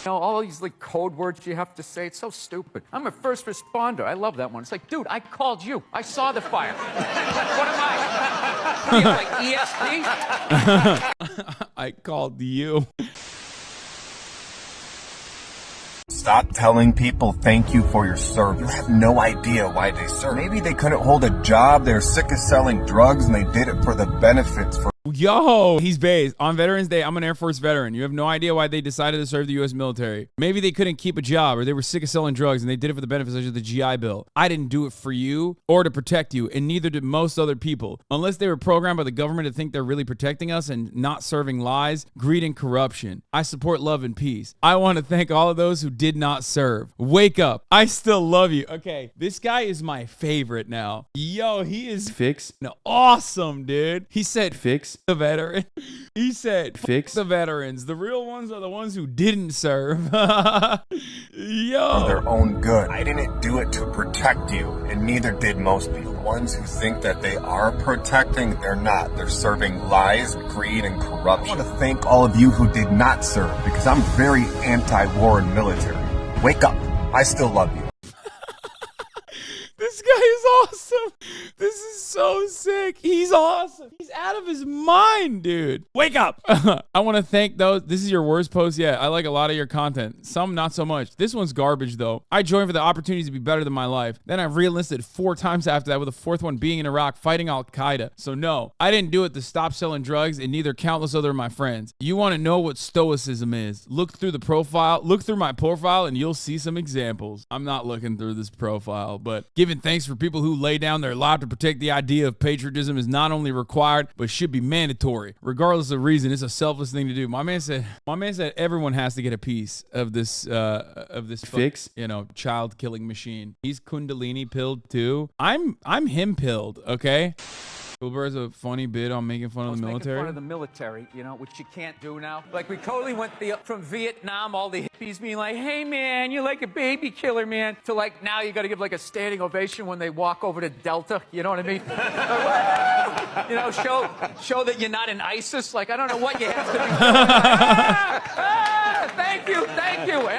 You know, all these like code words you have to say. It's so stupid. I'm a first responder. I love that one. It's like, dude, I called you. I saw the fire. What am I? What are you, like ESP? I called you. Stop telling people thank you for your service. You have no idea why they serve. Maybe they couldn't hold a job, they're sick of selling drugs, and they did it for the benefits. Yo, he's based. On Veterans Day, I'm an Air Force veteran. You have no idea why they decided to serve the U.S. military. Maybe they couldn't keep a job, or they were sick of selling drugs, and they did it for the benefits of the GI Bill. I didn't do it for you or to protect you, and neither did most other people. Unless they were programmed by the government to think they're really protecting us and not serving lies, greed, and corruption. I support love and peace. I want to thank all of those who did not serve. Wake up. I still love you. Okay, this guy is my favorite now. Yo, he is Fix. no, awesome, dude. He said, Fix. the veteran. He said, Fix. the veterans. The real ones are the ones who didn't serve. Yo. For their own good. I didn't do it to protect you, and neither did most people. The ones who think that they are protecting, they're not. They're serving lies, greed, and corruption. I want to thank all of you who did not serve, because I'm very anti-war and military. Wake up. I still love you. This guy is awesome. This is so sick. He's awesome. He's out of his mind, dude. Wake up. I want to thank those. This is your worst post yet. I like a lot of your content. Some not so much. This one's garbage, though. I joined for the opportunities to be better than my life. Then I re-enlisted 4 times after that, with the 4th one being in Iraq fighting Al-Qaeda. So no, I didn't do it to stop selling drugs, and neither countless other of my friends. You want to know what stoicism is? Look through the profile. Look through my profile, and you'll see some examples. I'm not looking through this profile, but giving thanks for people who lay down their life to protect the idea of patriotism is not only required, but should be mandatory. Regardless of reason, it's a selfless thing to do. My man said everyone has to get a piece of this Fix. child killing machine. He's Kundalini pilled too. I'm him pilled, okay? Bill Burr has a funny bit on making fun of the military. Making fun of the military, which you can't do now. Like, we totally went from Vietnam, all the hippies being like, hey, man, you're like a baby killer, man, to like, now you got to give like a standing ovation when they walk over to Delta. You know what I mean? Show that you're not in ISIS. Like, I don't know what you have to be doing. Thank you.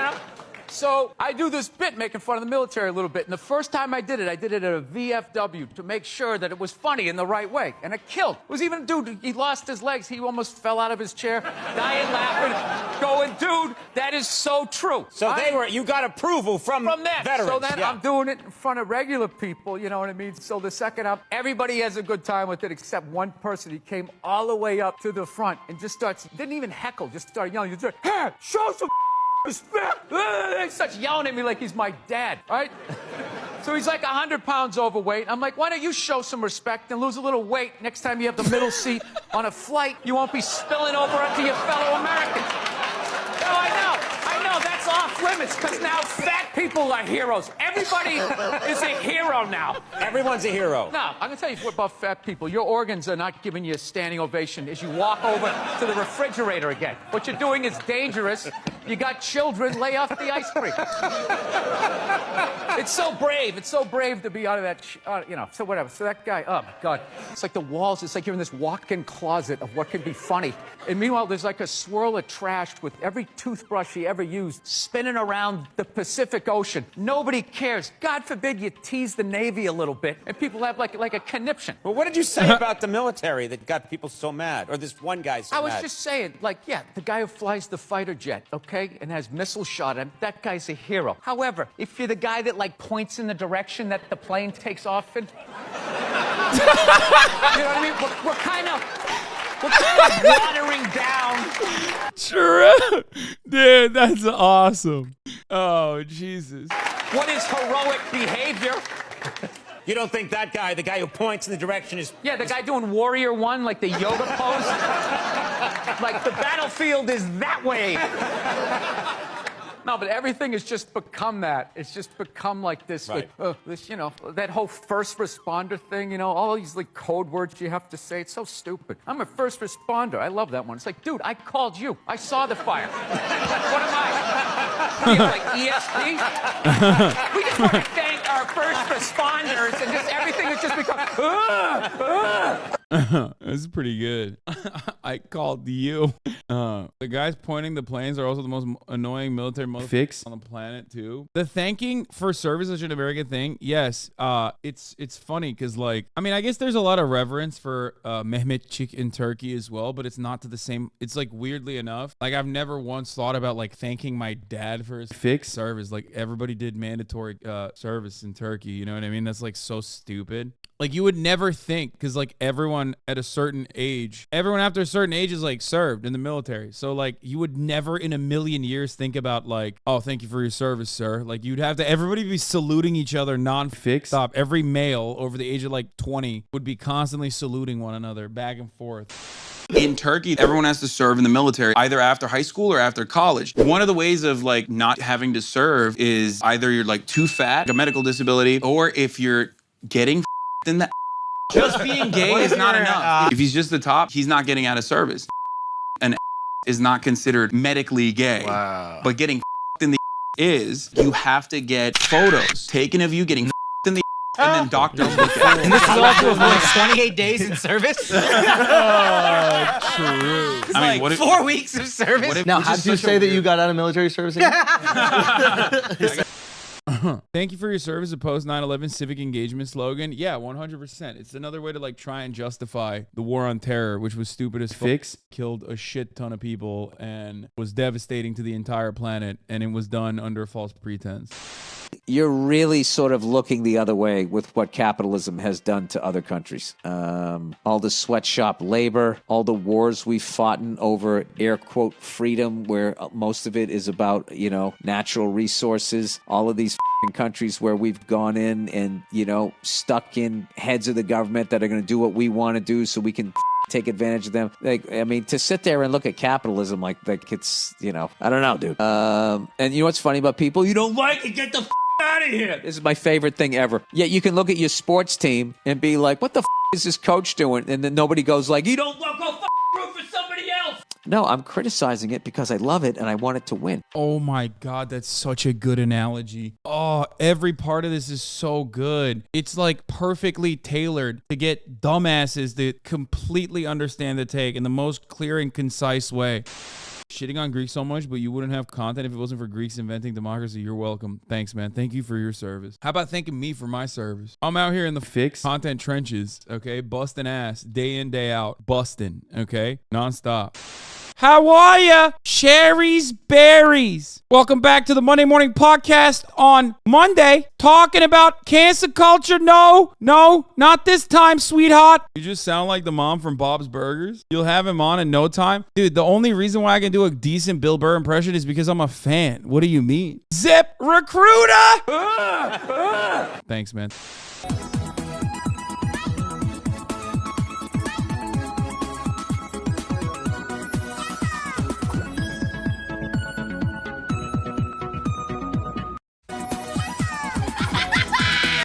So I do this bit making fun of the military a little bit. And the first time I did it at a VFW to make sure that it was funny in the right way. And it killed. It was even a dude, he lost his legs. He almost fell out of his chair, dying laughing, going, dude, that is so true. So you got approval from that. veterans. So then I'm doing it in front of regular people, you know what I mean? So the second up, everybody has a good time with it except one person. He came all the way up to the front and just didn't even heckle, just started yelling. He said, hey, show some respect. He starts yelling at me like he's my dad, right? So he's like 100 pounds overweight. I'm like, why don't you show some respect and lose a little weight? Next time you have the middle seat on a flight, you won't be spilling over onto your fellow Americans. No, I know, that's off limits, because now fat people are heroes. Everybody is a hero now. Everyone's a hero. No, I'm going to tell you what about fat people. Your organs are not giving you a standing ovation as you walk over to the refrigerator again. What you're doing is dangerous. You got children, lay off the ice cream. It's so brave. It's so brave to be out of that, so whatever. So that guy, oh, my God. It's like the walls. It's like you're in this walk-in closet of what can be funny. And meanwhile, there's like a swirl of trash with every toothbrush he ever used spinning around the Pacific Ocean. Nobody cares. God forbid you tease the Navy a little bit, and people have like a conniption. Well, what did you say about the military that got people so mad? Or this one guy so mad? I was just saying, the guy who flies the fighter jet, okay, and has missile shot at him, that guy's a hero. However, if you're the guy that points in the direction that the plane takes off in, you know what I mean? We're kind of watering down. True. Dude, that's awesome. Oh, Jesus. What is heroic behavior? You don't think that guy, the guy who points in the direction is... Yeah, the guy doing Warrior One, like the yoga pose. Like the battlefield is that way. No, but everything has just become that. It's just become like this, right. That whole first responder thing, all these code words you have to say. It's so stupid. I'm a first responder. I love that one. It's like, dude, I called you. I saw the fire. What am I? What are you, like ESP? We just want to thank our first responders, and just everything has just become. This is pretty good. I called you. The guys pointing the planes are also the most annoying military motherfuckers on the planet too. The thanking for service is an American thing. Yes. It's funny because like I guess there's a lot of reverence for Mehmetçik in Turkey as well, but it's not to the same. It's like weirdly enough, like I've never once thought about like thanking my dad for his service. Like everybody did mandatory service in Turkey. You know what I mean? That's like so stupid. Like you would never think because like everyone at a certain age, everyone after a certain age is like served in the military. So like you would never in a million years think about like, oh, thank you for your service, sir. Like you'd have to everybody be saluting each other non-stop. Every male over the age of like 20 would be constantly saluting one another back and forth. In Turkey, everyone has to serve in the military, either after high school or after college. One of the ways of like not having to serve is either you're like too fat, like a medical disability, or if you're getting in the just being gay is not enough. If he's just the top, he's not getting out of service. And is not considered medically gay. Wow. But getting in the is, you have to get photos taken of you getting in the and then doctors look at it. And this is all to avoid 28 days in service? True. It's like what 4 weeks of service. Now, how did you say that you got out of military service again? Thank you for your service. A post 9/11 civic engagement slogan. Yeah, 100%. It's another way to like try and justify the war on terror, which was stupid as fuck. Killed a shit ton of people and was devastating to the entire planet, and it was done under false pretense. You're really sort of looking the other way with what capitalism has done to other countries. All the sweatshop labor, all the wars we've fought in over air quote freedom, where most of it is about, natural resources. All of these countries where we've gone in and, stuck in heads of the government that are going to do what we want to do so we can take advantage of them. To sit there and look at capitalism like it's, I don't know, dude. And you know what's funny about people? You don't like it, get the out of here. This is my favorite thing ever. Yet you can look at your sports team and be like, what the is this coach doing? And then nobody goes like, you don't go root for somebody else. No, I'm criticizing it because I love it and I want it to win. Oh my God, that's such a good analogy. Oh, every part of this is so good. It's like perfectly tailored to get dumbasses that completely understand the take in the most clear and concise way. Shitting on Greeks so much, but you wouldn't have content if it wasn't for Greeks inventing democracy. You're welcome. Thanks, man. Thank you for your service. How about thanking me for my service? I'm out here in the content trenches, okay? Busting ass, day in, day out. Busting, okay? Nonstop. How are ya? Sherry's Berries. Welcome back to the Monday Morning Podcast on Monday. Talking about cancel culture. No, not this time, sweetheart. You just sound like the mom from Bob's Burgers. You'll have him on in no time. Dude, the only reason why I can do a decent Bill Burr impression is because I'm a fan. What do you mean? Zip Recruiter. Thanks, man.